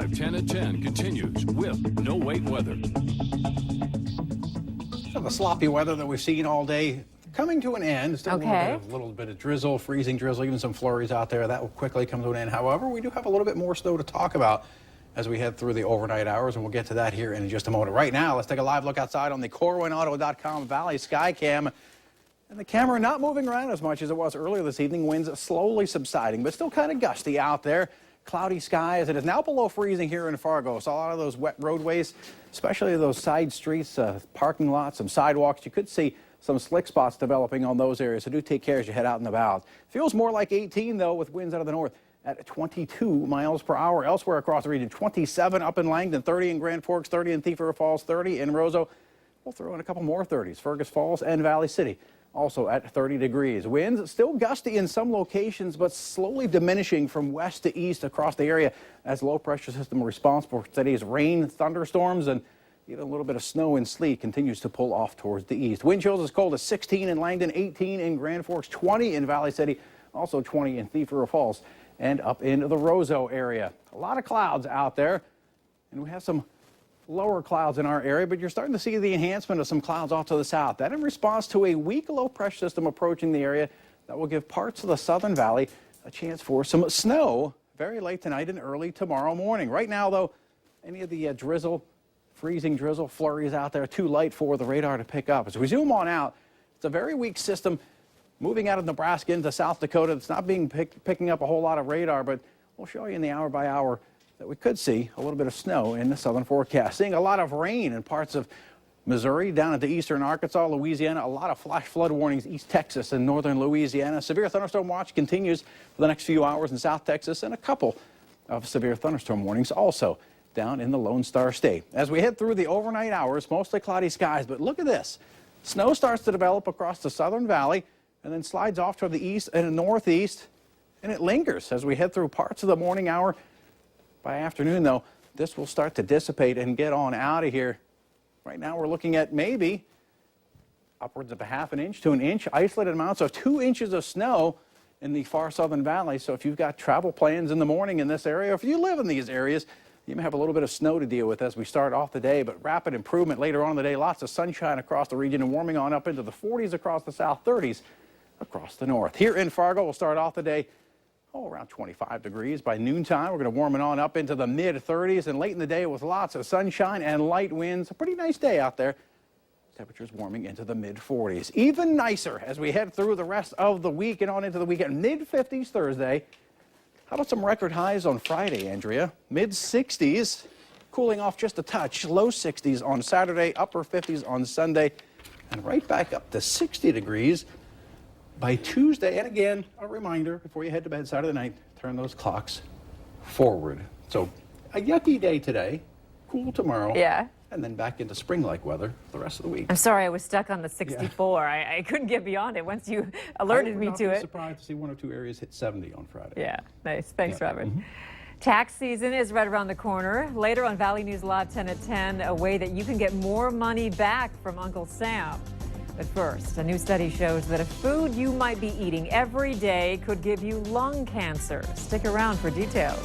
Drive 10 at 10 continues with no wait weather. So the sloppy weather that we've seen all day coming to an end. Still a little bit of drizzle, freezing drizzle, even some flurries out there. That will quickly come to an end. However, we do have a little bit more snow to talk about as we head through the overnight hours, and we'll get to that here in just a moment. Right now, let's take a live look outside on the CorwinAuto.com Valley Skycam. And the camera not moving around as much as it was earlier this evening. Winds slowly subsiding, but still kind of gusty out there. Cloudy skies. It is now below freezing here in Fargo. So a lot of those wet roadways, especially those side streets, parking lots, some sidewalks, you could see some slick spots developing on those areas. So do take care as you head out and about. Feels more like 18, though, with winds out of the north at 22 miles per hour. Elsewhere across the region, 27 up in Langdon, 30 in Grand Forks, 30 in Thief River Falls, 30 in Roseau. We'll throw in a couple more 30s. Fergus Falls and Valley City also at 30 degrees. Winds still gusty in some locations, but slowly diminishing from west to east across the area as low pressure system responsible for today's rain, thunderstorms, and even a little bit of snow and sleet continues to pull off towards the east. Wind chills as cold as 16 in Langdon, 18 in Grand Forks, 20 in Valley City, also 20 in Thief River Falls and up into the Roseau area. A lot of clouds out there, and we have some lower clouds in our area, but you're starting to see the enhancement of some clouds off to the south. That in response to a weak low pressure system approaching the area that will give parts of the Southern Valley a chance for some snow very late tonight and early tomorrow morning. Right now, though, any of the drizzle, freezing drizzle flurries out there too light for the radar to pick up. As we zoom on out, it's a very weak system moving out of Nebraska into South Dakota. It's not being picking up a whole lot of radar, but we'll show you in the hour by hour that we could see a little bit of snow in the southern forecast. Seeing a lot of rain in parts of Missouri, down into eastern Arkansas, Louisiana, a lot of flash flood warnings, East Texas and northern Louisiana. Severe thunderstorm watch continues for the next few hours in South Texas, and a couple of severe thunderstorm warnings also down in the Lone Star State. As we head through the overnight hours, mostly cloudy skies, but look at this. Snow starts to develop across the Southern Valley and then slides off toward the east and the northeast, and it lingers as we head through parts of the morning hour. By afternoon, though, this will start to dissipate and get on out of here. Right now, we're looking at maybe upwards of a half an inch to an inch, isolated amounts of 2 inches of snow in the far Southern Valley. So if you've got travel plans in the morning in this area, or if you live in these areas, you may have a little bit of snow to deal with as we start off the day, but rapid improvement later on in the day. Lots of sunshine across the region and warming on up into the 40s across the south, 30s across the north. Here in Fargo, we'll start off the day around 25 degrees. By noontime, we're going to warm it on up into the mid-30s, and late in the day with lots of sunshine and light winds. A pretty nice day out there. Temperatures warming into the mid-40s. Even nicer as we head through the rest of the week and on into the weekend. Mid-50s Thursday. How about some record highs on Friday, Andrea? Mid-60s, cooling off just a touch. Low 60s on Saturday, upper 50s on Sunday, and right back up to 60 degrees by Tuesday. And again, a reminder before you head to bed Saturday night, turn those clocks forward. So a yucky day today, cool tomorrow. Yeah. And then back into spring-like weather for the rest of the week. I'm sorry, I was stuck on the 64. Yeah. I couldn't get beyond it once you alerted me to it. I was surprised to see one or two areas hit 70 on Friday. Yeah, nice. Thanks, Robert. Tax season is right around the corner. Later on Valley News Live 10 at 10, a way that you can get more money back from Uncle Sam. But first, a new study shows that a food you might be eating every day could give you lung cancer. Stick around for details.